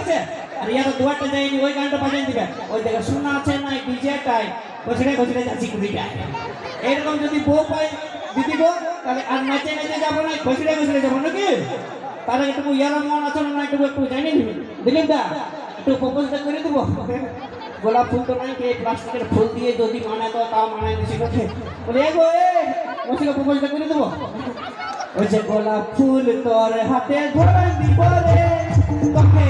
আছে আর ইয়ার দুয়ারটা যায়নি ওই গানটা বাজাই দিবে ওই দেখো শোনা আছে না ডিজেটাই ঘষড়ে ঘষড়ে যাচ্ছি কুড়িটা এরকম যদি বউ পাই দিদি গো তাহলে আর নাচে নাচে যাবো না ঘষড়ে ঘষড়ে যাবো নাকি তাহলে একটু ইয়ার মন আছে না একটু জানি দিলীপ দা একটু প্রপোজটা করে দেবো গোলাপ ফুল তো নাই প্লাস্টিকের ফুল দিয়ে যদি মানায় তো তাও মানায় দিছি তোকে বলে গো ওকে প্রপোজটা করে দেবো ওই যে গোলাপ ফুল তোর হাতে ধরে দিব রে তোকে